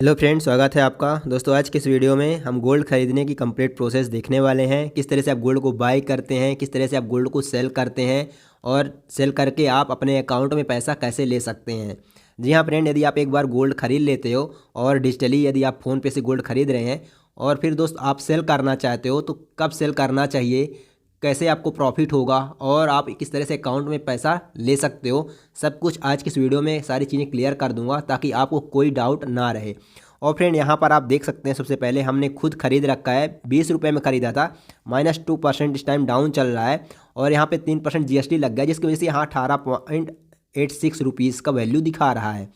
Hello friends, स्वागत है आपका। दोस्तों आज के इस वीडियो में हम गोल्ड खरीदने की कंप्लीट प्रोसेस देखने वाले हैं। किस तरह से आप गोल्ड को बाय करते हैं, किस तरह से आप गोल्ड को सेल करते हैं और सेल करके आप अपने अकाउंट में पैसा कैसे ले सकते हैं। जी हाँ फ्रेंड, यदि आप एक बार गोल्ड खरीद लेते हो और डिजिटली यदि आप फ़ोन पे से गोल्ड खरीद रहे हैं और फिर दोस्त आप सेल करना चाहते हो तो कब सेल करना चाहिए, कैसे आपको प्रॉफिट होगा और आप किस तरह से अकाउंट में पैसा ले सकते हो, सब कुछ आज की इस वीडियो में सारी चीज़ें क्लियर कर दूंगा ताकि आपको कोई डाउट ना रहे। और फ्रेंड यहाँ पर आप देख सकते हैं, सबसे पहले हमने खुद खरीद रखा है, 20 रुपये में ख़रीदा था, -2% इस टाइम डाउन चल रहा है और यहाँ पे 3% GST लग गया जिसकी वजह से यहाँ 18.86 रुपीज़ का वैल्यू दिखा रहा है।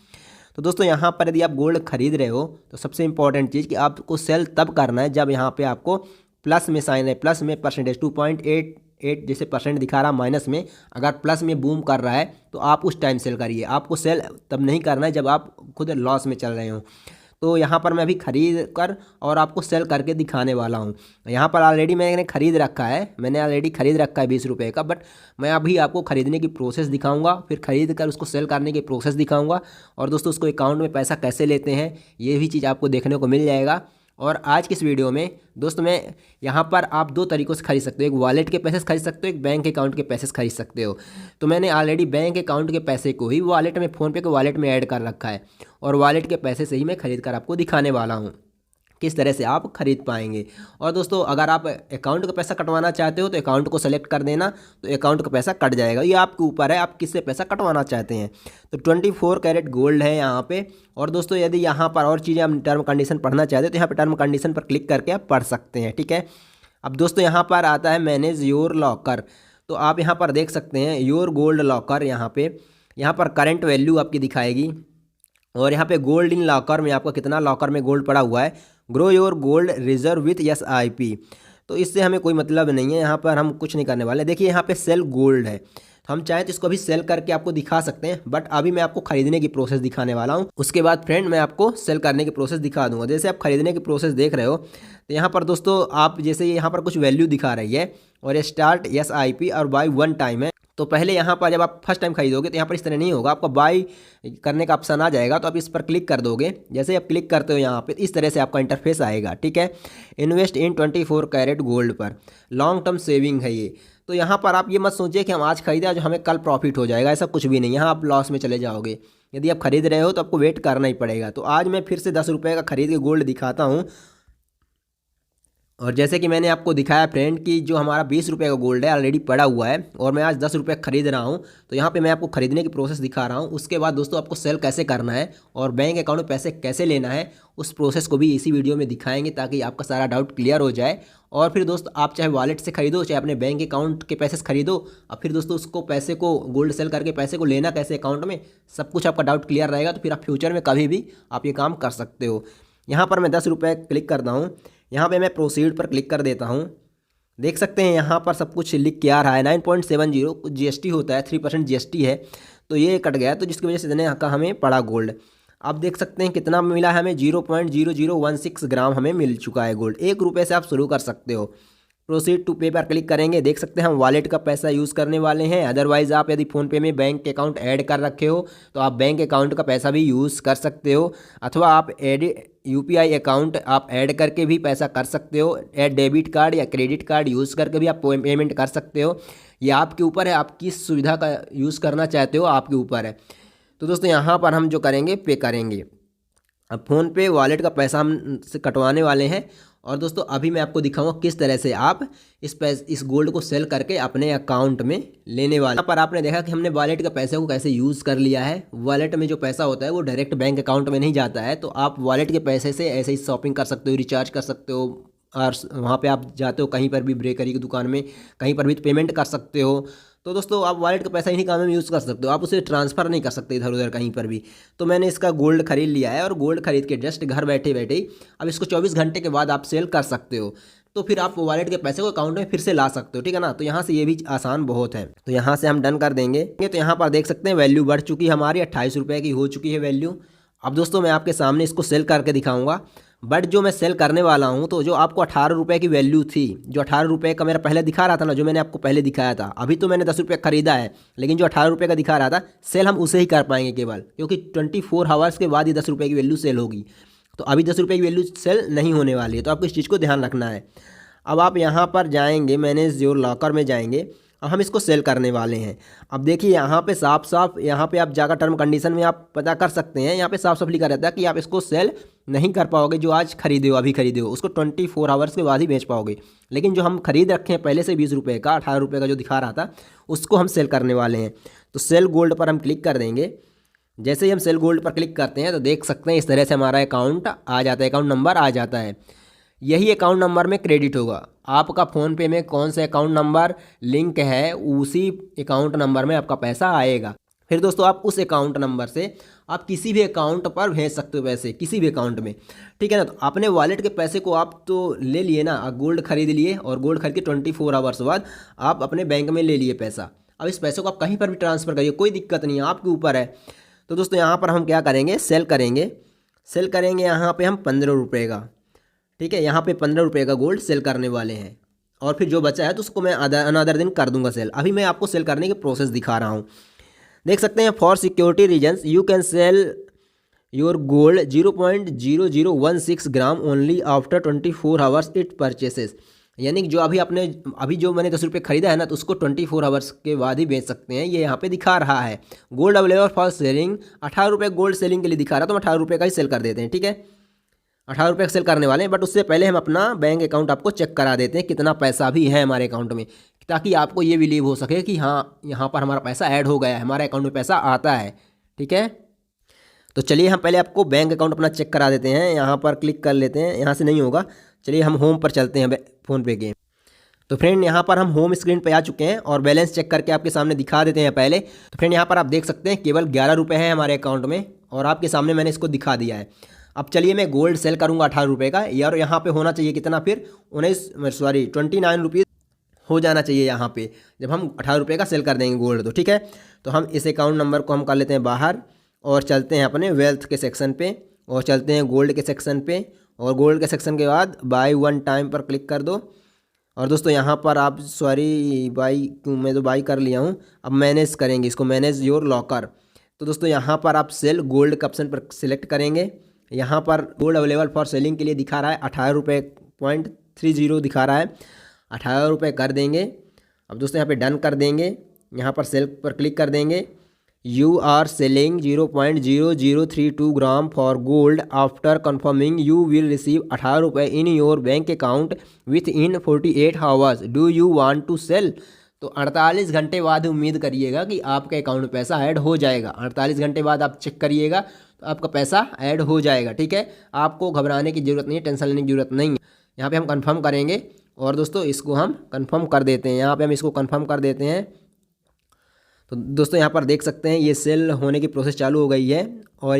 तो दोस्तों यहाँ पर यदि आप गोल्ड खरीद रहे हो तो सबसे इंपॉर्टेंट चीज़ कि आपको सेल तब करना है जब यहाँ पे आपको प्लस में साइन है, प्लस में परसेंटेज 2.88 जैसे परसेंट दिखा रहा, माइनस में अगर प्लस में बूम कर रहा है तो आप उस टाइम सेल करिए। आपको सेल तब नहीं करना है जब आप खुद लॉस में चल रहे हो। तो यहाँ पर मैं अभी खरीद कर और आपको सेल करके दिखाने वाला हूँ। यहाँ पर ऑलरेडी मैंने खरीद रखा है, 20 रुपये का, बट मैं अभी आपको ख़रीदने की प्रोसेस दिखाऊंगा, फिर ख़रीद कर उसको सेल करने की प्रोसेस दिखाऊंगा और दोस्तों उसको अकाउंट में पैसा कैसे लेते हैं ये भी चीज़ आपको देखने को मिल जाएगा। और आज की इस वीडियो में दोस्तों मैं यहाँ पर आप दो तरीक़ों से खरीद सकते हो, एक वॉलेट के पैसे से खरीद सकते हो, एक बैंक अकाउंट के पैसे से खरीद सकते हो। तो मैंने ऑलरेडी बैंक अकाउंट के पैसे को ही वॉलेट में, फ़ोनपे के वॉलेट में ऐड कर रखा है और वॉलेट के पैसे से ही मैं खरीद कर आपको दिखाने वाला हूँ किस तरह से आप खरीद पाएंगे। और दोस्तों अगर आप अकाउंट का पैसा कटवाना चाहते हो तो अकाउंट को सेलेक्ट कर देना, तो अकाउंट का पैसा कट जाएगा। ये आपके ऊपर है आप किससे पैसा कटवाना चाहते हैं। तो 24 कैरेट गोल्ड है यहाँ पे। और दोस्तों यदि यहाँ पर और चीज़ें आप टर्म कंडीशन पढ़ना चाहते हो तो यहाँ पर टर्म कंडीशन पर क्लिक करके आप पढ़ सकते हैं, ठीक है। अब दोस्तों यहाँ पर आता है मैनेज योर लॉकर। तो आप यहाँ पर देख सकते हैं योर गोल्ड लॉकर, यहाँ पर करंट वैल्यू आपकी दिखाएगी और यहाँ पे गोल्ड इन लॉकर में आपका कितना लॉकर में गोल्ड पड़ा हुआ है। Grow your gold reserve with SIP। तो इससे हमें कोई मतलब नहीं है, यहाँ पर हम कुछ नहीं करने वाले। देखिए यहाँ पे सेल गोल्ड है, तो हम चाहें तो इसको अभी सेल करके आपको दिखा सकते हैं, बट अभी मैं आपको खरीदने की प्रोसेस दिखाने वाला हूँ। उसके बाद फ्रेंड मैं आपको सेल करने की प्रोसेस दिखा दूंगा। जैसे आप खरीदने की प्रोसेस देख रहे हो तो यहाँ पर दोस्तों आप जैसे यहाँ पर कुछ वैल्यू दिखा रही है और स्टार्ट SIP और बाय वन टाइम है। तो पहले यहाँ पर जब आप फर्स्ट टाइम खरीदोगे तो यहाँ पर इस तरह नहीं होगा, आपका बाय करने का ऑप्शन आ जाएगा, तो आप इस पर क्लिक कर दोगे। जैसे आप क्लिक करते हो यहाँ पे इस तरह से आपका इंटरफेस आएगा, ठीक है। इन्वेस्ट इन 24 कैरेट गोल्ड पर लॉन्ग टर्म सेविंग है ये। तो यहाँ पर आप ये मत सोचिए कि हम आज खरीदा जो हमें कल प्रॉफिट हो जाएगा, ऐसा कुछ भी नहीं। यहाँ आप लॉस में चले जाओगे। यदि आप खरीद रहे हो तो आपको वेट करना ही पड़ेगा। तो आज मैं फिर से 10 रुपये का खरीद के गोल्ड दिखाता हूँ। और जैसे कि मैंने आपको दिखाया फ्रेंड कि जो हमारा 20 रुपये का गोल्ड है ऑलरेडी पड़ा हुआ है और मैं आज 10 रुपये खरीद रहा हूँ। तो यहाँ पे मैं आपको खरीदने की प्रोसेस दिखा रहा हूँ। उसके बाद दोस्तों आपको सेल कैसे करना है और बैंक अकाउंट में पैसे कैसे लेना है उस प्रोसेस को भी इसी वीडियो में दिखाएंगे ताकि आपका सारा डाउट क्लियर हो जाए। और फिर दोस्त आप चाहे वॉलेट से खरीदो चाहे अपने बैंक अकाउंट के पैसे से खरीदो, और फिर दोस्तों उसको पैसे को गोल्ड सेल करके पैसे को लेना कैसे अकाउंट में, सब कुछ आपका डाउट क्लियर रहेगा। तो फिर आप फ्यूचर में कभी भी आप ये काम कर सकते हो। यहाँ पर मैं 10 रुपये क्लिक करता हूँ, यहाँ पे मैं प्रोसीड पर क्लिक कर देता हूँ। देख सकते हैं यहाँ पर सब कुछ लिख के आ रहा है 9.70, कुछ GST होता है, 3% GST है, तो ये कट गया, तो जिसकी वजह से इतने का हमें पड़ा गोल्ड। आप देख सकते हैं कितना मिला है हमें, 0.0016 ग्राम हमें मिल चुका है गोल्ड। 1 रुपये से आप शुरू कर सकते हो। प्रोसीड टू पे पर क्लिक करेंगे, देख सकते हैं हम वॉलेट का पैसा यूज़ करने वाले हैं। अदरवाइज़ आप यदि फ़ोनपे में बैंक अकाउंट ऐड कर रखे हो तो आप बैंक अकाउंट का पैसा भी यूज़ कर सकते हो, अथवा आप UPI अकाउंट आप ऐड करके भी पैसा कर सकते हो। डेबिट कार्ड या क्रेडिट कार्ड यूज़ करके भी आप पेमेंट कर सकते हो। ये आपके ऊपर है, आप किस सुविधा का यूज़ करना चाहते हो आपके ऊपर है। तो दोस्तों यहाँ पर हम जो करेंगे पे करेंगे। अब फ़ोनपे वॉलेट का पैसा हम से कटवाने वाले हैं। और दोस्तों अभी मैं आपको दिखाऊंगा किस तरह से आप इस गोल्ड को सेल करके अपने अकाउंट में लेने वाले। यहाँ पर आपने देखा कि हमने वॉलेट के पैसे को कैसे यूज़ कर लिया है। वॉलेट में जो पैसा होता है वो डायरेक्ट बैंक अकाउंट में नहीं जाता है, तो आप वॉलेट के पैसे से ऐसे ही शॉपिंग कर सकते हो, रिचार्ज कर सकते हो, और वहाँ पे आप जाते हो कहीं पर भी, बेकरी की दुकान में कहीं पर भी पेमेंट कर सकते हो। तो दोस्तों आप वॉलेट का पैसा इन्हीं कामों में यूज़ कर सकते हो, आप उसे ट्रांसफ़र नहीं कर सकते इधर उधर कहीं पर भी। तो मैंने इसका गोल्ड खरीद लिया है और गोल्ड खरीद के जस्ट घर बैठे बैठे ही अब इसको 24 घंटे के बाद आप सेल कर सकते हो। तो फिर आप वॉलेट के पैसे को अकाउंट में फिर से ला सकते हो, ठीक है ना। तो यहाँ से ये भी आसान बहुत है। तो यहाँ से हम डन कर देंगे। तो यहाँ पर देख सकते हैं वैल्यू बढ़ चुकी है हमारी, 28 रुपये की हो चुकी है वैल्यू। अब दोस्तों मैं आपके सामने इसको सेल करके दिखाऊंगा, बट जो मैं सेल करने वाला हूँ तो जो आपको 18 रुपये की वैल्यू थी, जो 18 रुपये का मेरा पहले दिखा रहा था ना, जो मैंने आपको पहले दिखाया था, अभी तो मैंने 10 रुपये खरीदा है, लेकिन जो 18 रुपये का दिखा रहा था सेल हम उसे ही कर पाएंगे केवल, क्योंकि 24 आवर्स के बाद ही 10 रुपये की वैल्यू सेल होगी। तो अभी 10 रुपये की वैल्यू सेल नहीं होने वाली है, तो आपको इस चीज़ को ध्यान रखना है। अब आप यहाँ पर जाएंगे, मैनेज योर लॉकर में जाएंगे, अब हम इसको सेल करने वाले हैं। अब देखिए यहाँ पे साफ साफ, यहाँ पे आप जाकर टर्म कंडीशन में आप पता कर सकते हैं, यहाँ पे साफ साफ लिखा रहता है कि आप इसको सेल नहीं कर पाओगे। जो आज खरीदे हो, अभी खरीदे हो, उसको 24 आवर्स के बाद ही बेच पाओगे। लेकिन जो हम खरीद रखे हैं पहले से 20 रुपये का, 18 रुपये का जो दिखा रहा था, उसको हम सेल करने वाले हैं। तो सेल गोल्ड पर हम क्लिक कर देंगे। जैसे ही हम सेल गोल्ड पर क्लिक करते हैं तो देख सकते हैं इस तरह से हमारा अकाउंट आ जाता है, अकाउंट नंबर आ जाता है। यही अकाउंट नंबर में क्रेडिट होगा। आपका फ़ोनपे में कौन सा अकाउंट नंबर लिंक है, उसी अकाउंट नंबर में आपका पैसा आएगा। फिर दोस्तों आप उस अकाउंट नंबर से आप किसी भी अकाउंट पर भेज सकते हो पैसे, किसी भी अकाउंट में, ठीक है ना। तो अपने वॉलेट के पैसे को आप तो ले लिए ना, गोल्ड खरीद लिए, और गोल्ड खरीद के 24 आवर्स बाद आप अपने बैंक में ले लिए पैसा। अब इस पैसे को आप कहीं पर भी ट्रांसफ़र करिए, कोई दिक्कत नहीं है, आपके ऊपर है। तो दोस्तों यहाँ पर हम क्या करेंगे, सेल करेंगे। सेल करेंगे यहाँ पे हम 15 रुपये का, ठीक है, यहाँ पे 15 रुपये का गोल्ड सेल करने वाले हैं। और फिर जो बचा है तो उसको मैं अनदर दिन कर दूंगा सेल। अभी मैं आपको सेल करने की प्रोसेस दिखा रहा हूँ। देख सकते हैं, for security reasons you can sell your gold 0.0016 gram only after 24 hours it purchases. यानी कि जो अभी जो मैंने 10 रुपये खरीदा है ना, तो उसको 24 आवर्स के बाद ही बेच सकते हैं। ये यहाँ पे दिखा रहा है गोल्ड अवेलेबल फॉर सेलिंग। 18 रुपये गोल्ड सेलिंग के लिए दिखा रहा है, तो हम 18 रुपये का ही सेल कर देते हैं, ठीक है। 18 रुपये का सेल करने वाले हैं, बट उससे पहले हम अपना बैंक अकाउंट आपको चेक करा देते हैं कितना पैसा भी है हमारे अकाउंट में, ताकि आपको ये बिलीव हो सके कि हाँ, यहाँ पर हमारा पैसा ऐड हो गया है, हमारे अकाउंट में पैसा आता है, ठीक है। तो चलिए हम पहले आपको बैंक अकाउंट अपना चेक करा देते हैं। यहाँ पर क्लिक कर लेते हैं, यहाँ से नहीं होगा। चलिए हम होम पर चलते हैं फ़ोनपे के। तो फ्रेंड यहाँ पर हम होम स्क्रीन पे आ चुके हैं और बैलेंस चेक करके आपके सामने दिखा देते हैं पहले। तो फ्रेंड यहाँ पर आप देख सकते हैं केवल 11 रुपये हैं हमारे अकाउंट में, और आपके सामने मैंने इसको दिखा दिया है। अब चलिए मैं गोल्ड सेल करूँगा 18 रुपये का, यार यहाँ पे होना चाहिए कितना, फिर 29 रुपीज़ हो जाना चाहिए यहाँ पे, जब हम 18 रुपये का सेल कर देंगे गोल्ड, तो ठीक है। तो हम इस अकाउंट नंबर को हम कर लेते हैं बाहर, और चलते हैं अपने वेल्थ के सेक्शन पे, और चलते हैं गोल्ड के सेक्शन पे, और गोल्ड के सेक्शन के बाद बाय वन टाइम पर क्लिक कर दो। और दोस्तों यहाँ पर आप मैं तो बाई कर लिया हूँ। अब मैनेज करेंगे इसको, मैनेज योर लॉकर। तो दोस्तों यहाँ पर आप सेल गोल्ड के ऑप्शन पर सिलेक्ट करेंगे। यहाँ पर गोल्ड अवेलेबल फॉर सेलिंग के लिए दिखा रहा है 18.30 दिखा रहा है, 18 रुपये कर देंगे। अब दोस्तों यहाँ पे डन कर देंगे, यहाँ पर सेल पर क्लिक कर देंगे। You are selling 0.0032 gram for gold after confirming you will receive 18 रुपये in your bank account within 48 hours. Do you want to sell. तो 48 घंटे बाद उम्मीद करिएगा कि आपके अकाउंट में पैसा ऐड हो जाएगा। 48 घंटे बाद आप चेक करिएगा तो आपका पैसा ऐड हो जाएगा, ठीक है। आपको घबराने की ज़रूरत नहीं है, टेंशन लेने की ज़रूरत नहीं है। यहाँ पे हम कंफर्म करेंगे, और दोस्तों इसको हम कंफर्म कर देते हैं। यहाँ पे हम इसको कंफर्म कर देते हैं। तो दोस्तों यहाँ पर देख सकते हैं ये सेल होने की प्रोसेस चालू हो गई है, और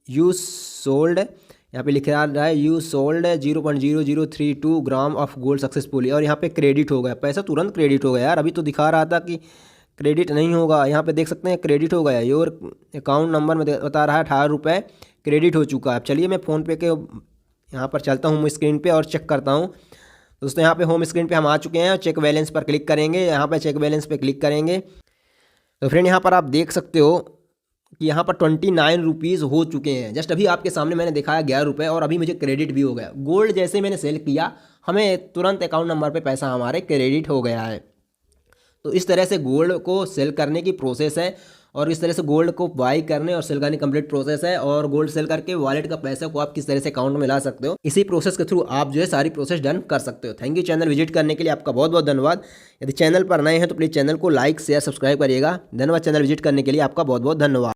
यू सोल्ड, यहाँ पे लिख रहा है you sold 0.0032 gram of gold successfully, और यहाँ पे क्रेडिट हो गया, पैसा तुरंत क्रेडिट हो गया। यार अभी तो दिखा रहा था कि क्रेडिट नहीं होगा, यहाँ पे देख सकते हैं क्रेडिट हो गया। योर अकाउंट नंबर में बता रहा है 18 रुपये क्रेडिट हो चुका है। चलिए मैं फ़ोनपे के यहाँ पर चलता हूँ स्क्रीन पर और चेक करता हूँ। दोस्तों यहाँ पे होम स्क्रीन पे हम आ चुके हैं, चेक बैलेंस पर क्लिक करेंगे। यहाँ पे चेक बैलेंस पे क्लिक करेंगे तो फ्रेंड यहाँ पर आप देख सकते हो कि यहाँ पर 29 रुपीज़ हो चुके हैं। जस्ट अभी आपके सामने मैंने दिखाया 11 रुपये, और अभी मुझे क्रेडिट भी हो गया। गोल्ड जैसे मैंने सेल किया, हमें तुरंत अकाउंट नंबर पे पैसा हमारे क्रेडिट हो गया है। तो इस तरह से गोल्ड को सेल करने की प्रोसेस है, और इस तरह से गोल्ड को बाई करने और सेल करने की कंप्लीट प्रोसेस है। और गोल्ड सेल करके वॉलेट का पैसा को आप किस तरह से अकाउंट में ला सकते हो, इसी प्रोसेस के थ्रू आप जो है सारी प्रोसेस डन कर सकते हो। थैंक यू चैनल विजिट करने के लिए, आपका बहुत बहुत धन्यवाद। यदि चैनल पर नए हैं तो प्लीज़ चैनल को लाइक शेयर सब्सक्राइब करिएगा। धन्यवाद चैनल विजिट करने के लिए, आपका बहुत बहुत धन्यवाद।